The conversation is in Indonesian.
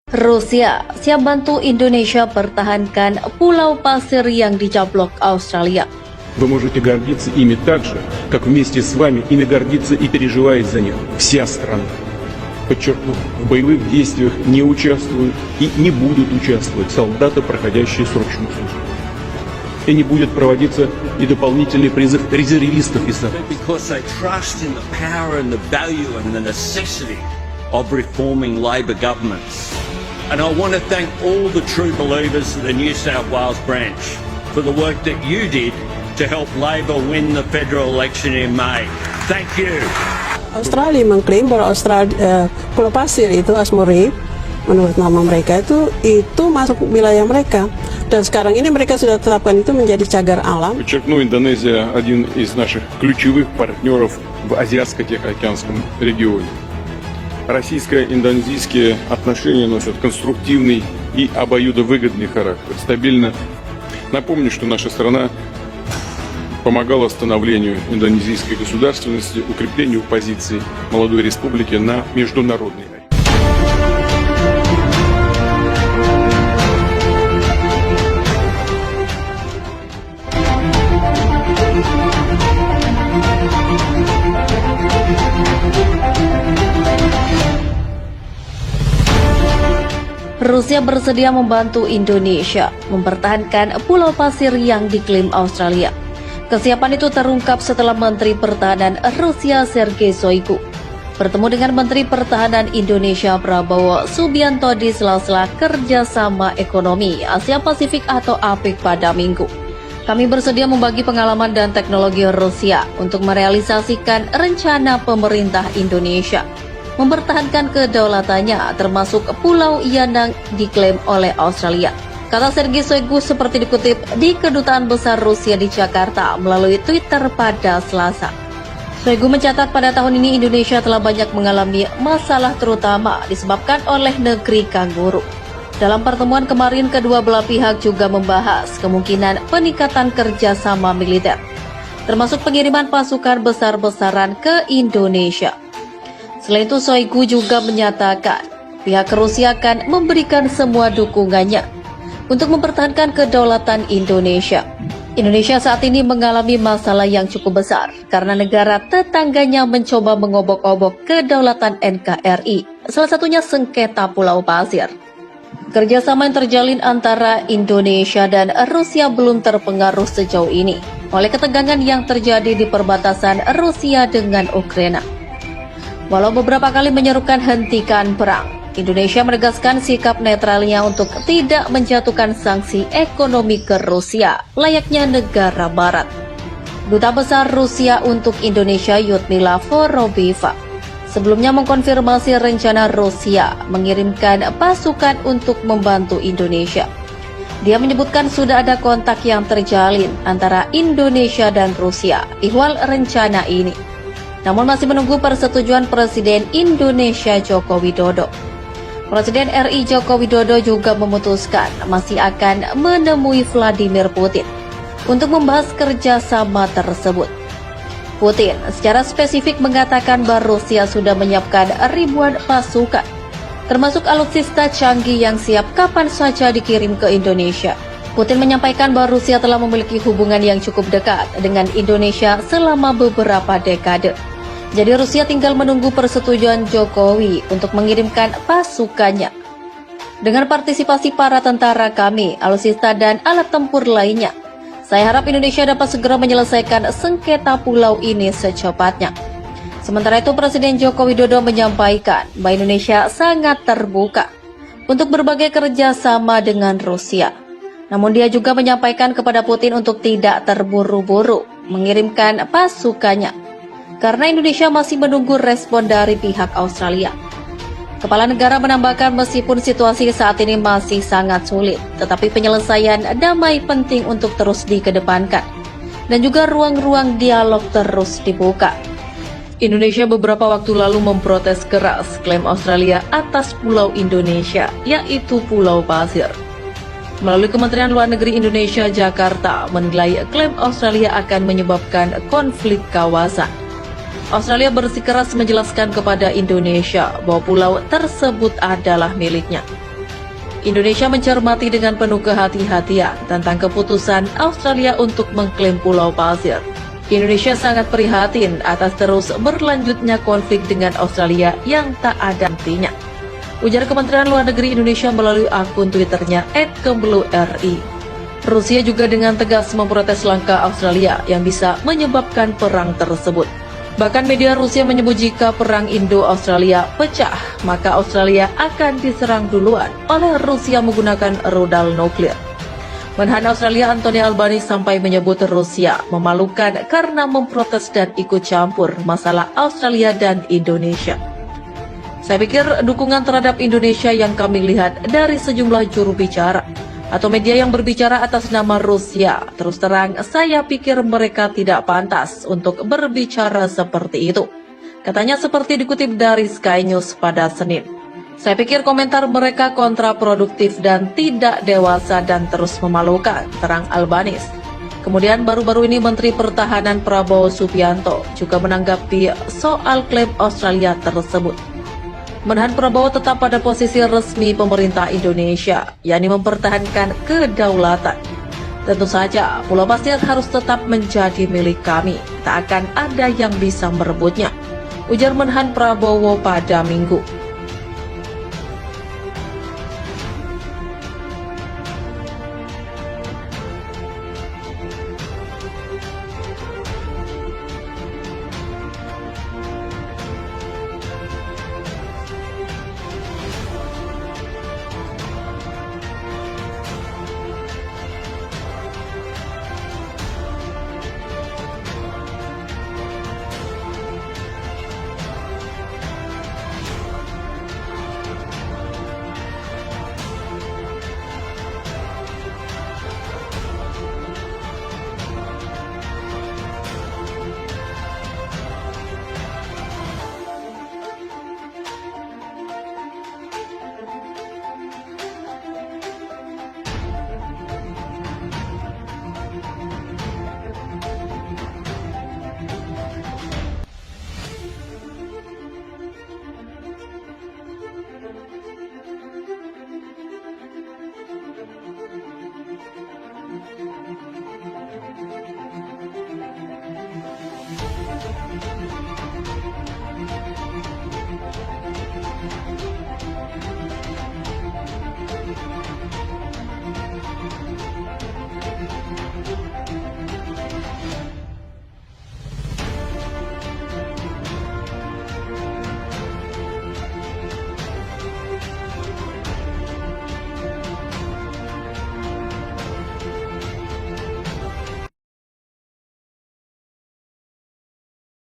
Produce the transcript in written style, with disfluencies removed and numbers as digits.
Rusia siap bantu Indonesia pertahankan pulau pasir yang dicaplok Australia. Вы можете гордиться ими так же, как вместе с вами ими гордится и переживает за них вся страна. Подчеркну, в боевых действиях не участвуют и не будут участвовать солдаты, проходящие срочную службу. И не будет проводиться и дополнительный призыв резервистов из САП. Because they trust in the power and the value and the necessity of reforming Labor governments. And I want to thank all the true believers of the New South Wales branch for the work that you did to help Labor win the federal election in May. Thank you. Australia mengklaim bahwa Pulau Pasir itu Asmori, menurut nama mereka itu masuk wilayah mereka. Dan sekarang ini mereka sudah tetapkan itu menjadi cagar alam. Подчеркну, Индонезия один из наших ключевых партнеров в Азиатско-Тихоокеанском регионе. Российско-индонезийские отношения носят конструктивный и обоюдовыгодный характер. Стабильно. Напомню, что наша страна помогала становлению индонезийской государственности, укреплению позиций молодой республики на международной арене. Rusia bersedia membantu Indonesia mempertahankan pulau pasir yang diklaim Australia. Kesiapan itu terungkap setelah Menteri Pertahanan Rusia Sergei Shoigu bertemu dengan Menteri Pertahanan Indonesia Prabowo Subianto di sela-sela kerjasama ekonomi Asia Pasifik atau APEC pada Minggu. Kami bersedia membagi pengalaman dan teknologi Rusia untuk merealisasikan rencana pemerintah Indonesia mempertahankan kedaulatannya termasuk pulau yang diklaim oleh Australia. Kata Sergei Shoigu seperti dikutip di Kedutaan Besar Rusia di Jakarta melalui Twitter pada Selasa. Shoigu mencatat pada tahun ini Indonesia telah banyak mengalami masalah terutama disebabkan oleh negeri kanguru. Dalam pertemuan kemarin kedua belah pihak juga membahas kemungkinan peningkatan kerjasama militer, termasuk pengiriman pasukan besar-besaran ke Indonesia. Selain itu, Shoigu juga menyatakan pihak Rusia akan memberikan semua dukungannya untuk mempertahankan kedaulatan Indonesia. Indonesia saat ini mengalami masalah yang cukup besar karena negara tetangganya mencoba mengobok-obok kedaulatan NKRI, salah satunya sengketa Pulau Pasir. Kerjasama yang terjalin antara Indonesia dan Rusia belum terpengaruh sejauh ini oleh ketegangan yang terjadi di perbatasan Rusia dengan Ukraina. Walau beberapa kali menyerukan hentikan perang, Indonesia menegaskan sikap netralnya untuk tidak menjatuhkan sanksi ekonomi ke Rusia, layaknya negara barat. Duta Besar Rusia untuk Indonesia Lyudmila Vorobieva sebelumnya mengkonfirmasi rencana Rusia mengirimkan pasukan untuk membantu Indonesia. Dia menyebutkan sudah ada kontak yang terjalin antara Indonesia dan Rusia ihwal rencana ini, namun masih menunggu persetujuan Presiden Indonesia Joko Widodo. Presiden RI Joko Widodo juga memutuskan masih akan menemui Vladimir Putin untuk membahas kerjasama tersebut. Putin secara spesifik mengatakan bahwa Rusia sudah menyiapkan ribuan pasukan, termasuk alutsista canggih yang siap kapan saja dikirim ke Indonesia. Putin menyampaikan bahwa Rusia telah memiliki hubungan yang cukup dekat dengan Indonesia selama beberapa dekade. Jadi Rusia tinggal menunggu persetujuan Jokowi untuk mengirimkan pasukannya. Dengan partisipasi para tentara kami, alutsista dan alat tempur lainnya, saya harap Indonesia dapat segera menyelesaikan sengketa pulau ini secepatnya. Sementara itu Presiden Joko Widodo menyampaikan bahwa Indonesia sangat terbuka untuk berbagai kerjasama dengan Rusia. Namun dia juga menyampaikan kepada Putin untuk tidak terburu-buru mengirimkan pasukannya, karena Indonesia masih menunggu respon dari pihak Australia. Kepala negara menambahkan meskipun situasi saat ini masih sangat sulit, tetapi penyelesaian damai penting untuk terus dikedepankan, dan juga ruang-ruang dialog terus dibuka. Indonesia beberapa waktu lalu memprotes keras klaim Australia atas pulau Indonesia, yaitu Pulau Pasir. Melalui Kementerian Luar Negeri Indonesia Jakarta menilai klaim Australia akan menyebabkan konflik kawasan. Australia bersikeras menjelaskan kepada Indonesia bahwa pulau tersebut adalah miliknya. Indonesia mencermati dengan penuh kehati-hatian tentang keputusan Australia untuk mengklaim Pulau Pasir. Indonesia sangat prihatin atas terus berlanjutnya konflik dengan Australia yang tak ada hentinya, ujar Kementerian Luar Negeri Indonesia melalui akun Twitternya @kemlu.ri. Rusia juga dengan tegas memprotes langkah Australia yang bisa menyebabkan perang tersebut. Bahkan media Rusia menyebut jika perang Indo-Australia pecah, maka Australia akan diserang duluan oleh Rusia menggunakan rudal nuklir. Menhan Australia Anthony Albanese sampai menyebut Rusia memalukan karena memprotes dan ikut campur masalah Australia dan Indonesia. Saya pikir dukungan terhadap Indonesia yang kami lihat dari sejumlah juru bicara atau media yang berbicara atas nama Rusia, terus terang saya pikir mereka tidak pantas untuk berbicara seperti itu. Katanya seperti dikutip dari Sky News pada Senin. Saya pikir komentar mereka kontraproduktif dan tidak dewasa dan terus memalukan, terang Albanese. Kemudian baru-baru ini Menteri Pertahanan Prabowo Subianto juga menanggapi soal klaim Australia tersebut. Menhan Prabowo tetap pada posisi resmi pemerintah Indonesia, yakni mempertahankan kedaulatan. Tentu saja, Pulau Pasir harus tetap menjadi milik kami, tak akan ada yang bisa merebutnya, ujar Menhan Prabowo pada Minggu.